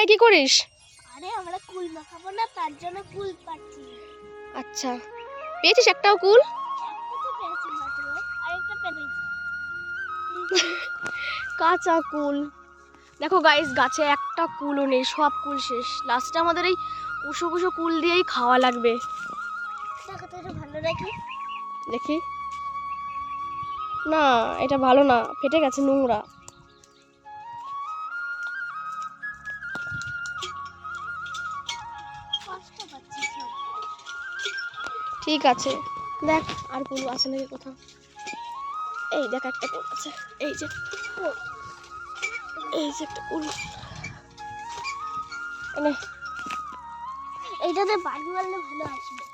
মাখায় কি করিস? আরে আমরা কুল মাখাবো না, তার জন্য কুল পাচ্ছি। আচ্ছা, পেয়েছিস একটাও কুল? একটা তো পেয়েছি মাত্র, আরেকটা পেয়েছি। কাঁচা কুল। দেখো গাইস, গাছে একটা কুলও নেই, সব কুল শেষ। লাস্টে আমাদের এই কুশো কুশো কুল দিয়েই খাওয়া লাগবে। দেখো তো এটা ভালো নাকি? দেখি। না, এটা ভালো না, ফেটে গেছে, নোংরা। কষ্ট পাচ্ছি সব। ঠিক আছে, দেখ আর কুল আছে নাকি কোথাও। এই দেখ একটা কুল আছে, এই যে একটা কুল। এনে এইটাতে বাড়ি মারলে ভালো আসবে।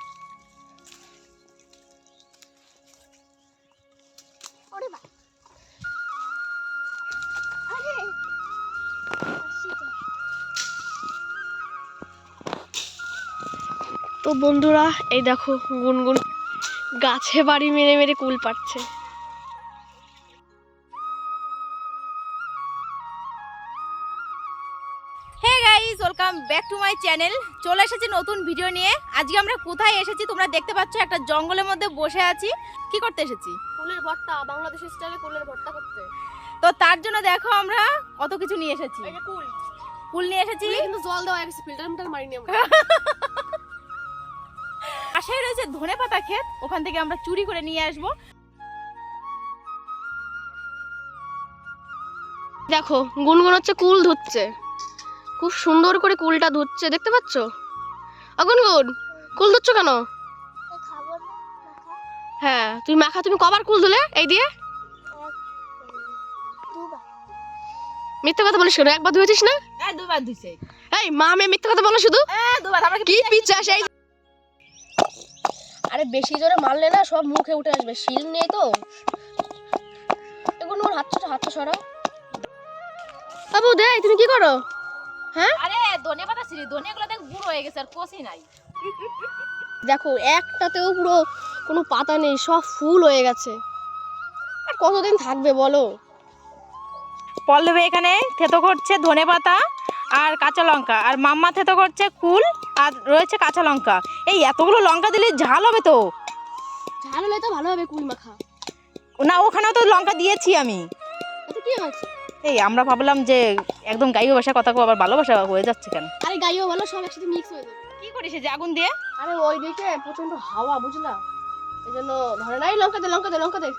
ওরে বাবা, আরে আসি তো। তো বন্ধুরা, এই দেখো গুনগুন গাছে বাড়ি মেরে মেরে কুল পাচ্ছে। Hey guys, welcome back to my channel. চলে এসেছি নতুন ভিডিও নিয়ে। আজকে আমরা কোথায় এসেছি তোমরা দেখতে পাচ্ছ, একটা জঙ্গলের মধ্যে বসে আছি। কি করতে এসেছি? কুলের ভর্তা, বাংলাদেশের স্টাইলে কুলের ভর্তা করতে। তো তার জন্য দেখো আমরা কত কিছু নিয়ে এসেছি। এই যে কুল, কুল নিয়ে এসেছি, কিন্তু জল দেওয়া গেছে, ফিল্টার মারিনি আমরা। পাশে রয়েছে ধনেপাতা ক্ষেত, ওখান থেকে আমরা চুরি করে নিয়ে আসবো। দেখো গুনগুন হচ্ছে কুল ধুচ্ছে, খুব সুন্দর করে কুলটা ধুচ্ছে, দেখতে পাচ্ছ? গুনগুন, কুল ধুচ্ছ কেন? খাবো না মাখা? হ্যাঁ তুমি মাখা, তুমি কবার কুল ধুলে এই দিয়ে? দুবার। মিথ্যা কথা বলিস কেন? একবার ধুয়েছিস না? এই দুবার দিছে। এই মা মেয়ে মিথ্যা কথা বলো শুধু। দুবার আমরা কি পিচ্ছাস এই? আরে বেশি জোরে মারলে না সব মুখে উঠে আসবে, শিল নেই তো। এগুলো ওর হাতটা সরাও। বাবু দে, তুমি কি করো? হ্যাঁ আরে ধনেপাতা ছিঁড়ি, ধনেগুলো দেখ বুড়ো হয়ে গেছে, আর কষি নাই। দেখো একটাতেও পুরো কোনো পাতা নেই, সব ফুল হয়ে গেছে। আর কতদিন থাকবে বলো? পল্লবী এখানে থেতো করছে ধনেপাতা আর কাঁচা লঙ্কা, আর মাম্মা থেতো করছে কুল আর রয়েছে কাঁচা লঙ্কা। এই এতগুলো লঙ্কা দিলে ঝাল হবে তো। ঝাল হলে তো ভালো হবে কুল মাখা। না, ওখানেও তো লঙ্কা দিয়েছি আমি। এতে কি হয়েছে? এই আমরা ভাবলাম যে একদম গাইও ভাষা কথা আবার ভালোবাসা হয়ে যাচ্ছে কেন? আরে গাইও ভালো, সব একসাথে মিক্স হয়ে যাবে। কি করিস যে আগুন দিয়ে? আরে ওই দিকে প্রচন্ড হাওয়া, বুঝলা, এই জন্য ধরে নাই। লঙ্কা দে, লঙ্কা দে, লঙ্কা দে।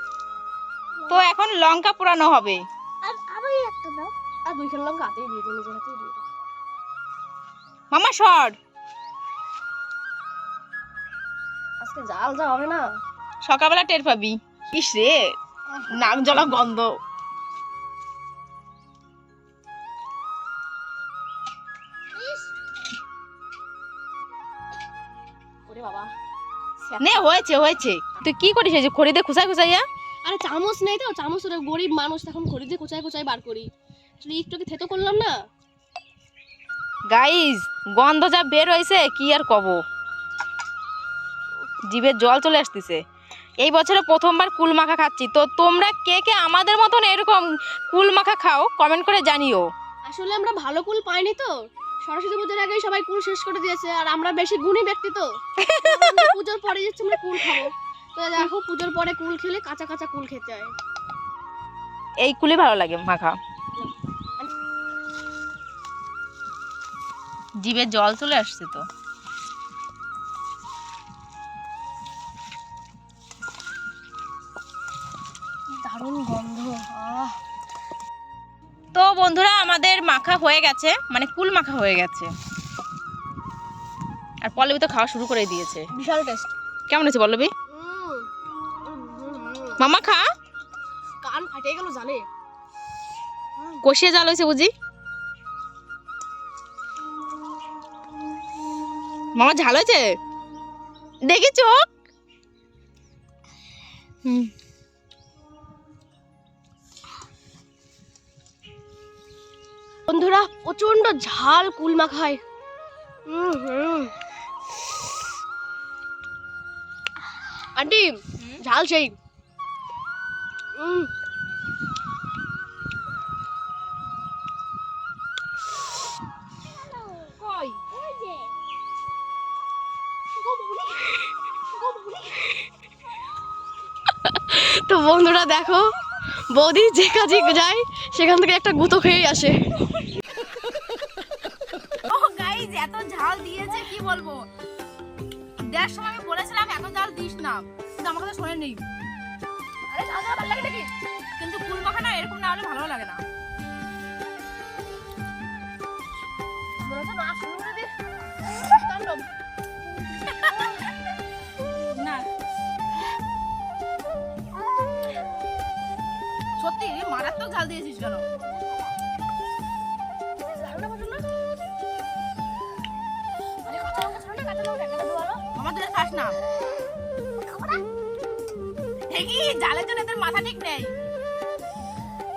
তো এখন লঙ্কা পোড়ানো হবে। আর আমি একটা দাও। আর দুইখান লঙ্কা হাতেই দিয়ে দে, নিজের হাতেই দিয়ে দে। মামা শর্ট, আজকে জাল যা হবে না। সকালবেলা টের পাবি। ইস রে, নাক জ্বলা গন্ধ। ওরে বাবা, নে হয়েছে হয়েছে। তুই কি করিস এই যে খড়ি দিয়ে খুঁচাই খুঁচাইয়া? আরে চামচ নেই তো, চামচ ওরা গরিব মানুষ, তখন খড়ি দিয়ে কোচায় কোচায় বার করি। আসলে একটুকে থেতো করলাম না। গাইস, গন্ধ যা বের হয়েছে কি আর কব, জিভে জল চলে আসতেছে। এই বছরে প্রথমবার কুল মাখা খাচ্ছি। তো তোমরা কে কে আমাদের মতন এরকম কুল মাখা খাও কমেন্ট করে জানিও। আসলে আমরা ভালো কুল পাইনি তো, সরস্বতী পুজোর আগেই সবাই কুল শেষ করে দিয়েছে, আর আমরা বেশি গুণী ব্যক্তি তো পুজোর পরে যাচ্ছে আমরা কুল খাবো। তো দেখো পুজোর পরে কুল খেলে কাঁচা কাঁচা কুল খেতে হয়। এই কুলই ভালো লাগে মাখা। জিভে জল চলে আসছে তো। দারুণ গন্ধ। তো বন্ধুরা, আমাদের মাখা হয়ে গেছে, মানে কুল মাখা হয়ে গেছে। আর পল্লবী তো খাওয়া শুরু করে দিয়েছে। বিশাল টেস্ট। কেমন হয়েছে পল্লবী? মামা খা। কান ফাটে গেল জানে। কষিয়ে জাল হয়েছে বুঝি? মামা ঝাল হয়েছে দেখি চোখ। বন্ধুরা প্রচন্ড ঝাল কুল মাখায়। আন্টি ঝাল সেই। তো বন্ধুরা দেখো, বৌদি যে কাজে যায় সেখান থেকে একটা গুঁতো খেয়েই আসে। ও গাইস, এত ঝাল দিয়েছে কি বলবো। দেড় সময় আমি বলেছিলাম এত ঝাল দিস না, কিন্তু আমার কথা শোনেনি। আরে ঝাল ভালো লাগে নাকি? কিন্তু কুল মাখা না এরকম না হলে ভালো লাগে না। মনে হচ্ছে না শুরু করে দিস তাণ্ডব। না সত্যি মারাত্মক ঝাল দিয়েছিস কেন? লাড়ুটা পছন্দ না? আরে কাঁচা লঙ্কা ছাড়ো না, কাঁচা লঙ্কা একটা দেবো বলো। আমার দুটো খাস না। ঠিকই, জালের জন্য তোর মাথা ঠিক নেই।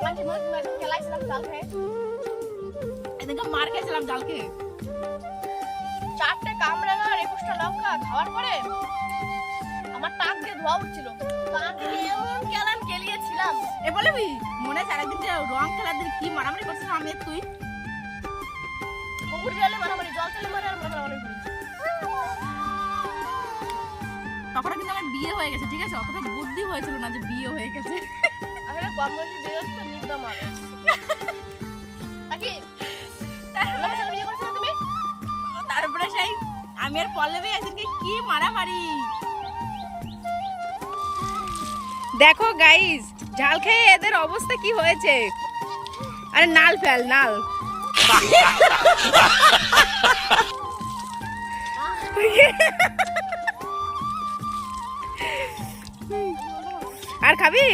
মাঝে মাঝে খেলাইছিলাম জাল খেয়ে। এদিকে মার খেয়েছিলাম জাল খেয়ে। 4টে কামরাঙা আর 21টা লঙ্কা খাওয়ার পরে আমার টাক দিয়ে ধোয়া উঠছিল। টাক দিয়ে এমন কেলান কেলিয়েছিলাম। এ বলবি মনে আছে আরেকদিন যে রং খেলার দিন কি মারামারি করছিলাম আমি আর তুই? পুকুর জলে মারামারি, জল তেলে মারে আর মারামারি করি। তখন কিন্তু আমার বিয়ে হয়ে গেছে, ঠিক আছে? অতটা বুদ্ধি হয়েছিল না যে বিয়ে হয়ে গেছে। আসলে কম বয়সে বিয়ে হচ্ছে নির্দম মারে। নাকি? আমার সাথে বিয়ে করছো না তুমি? তারপরে সেই আমি আর পল্লবী একদিনকে কি মারামারি। দেখো গাইস, ঝাল খেয়ে এদের অবস্থা কি হয়েছে। আরে নাল ফেল, নাল। আর খাবি?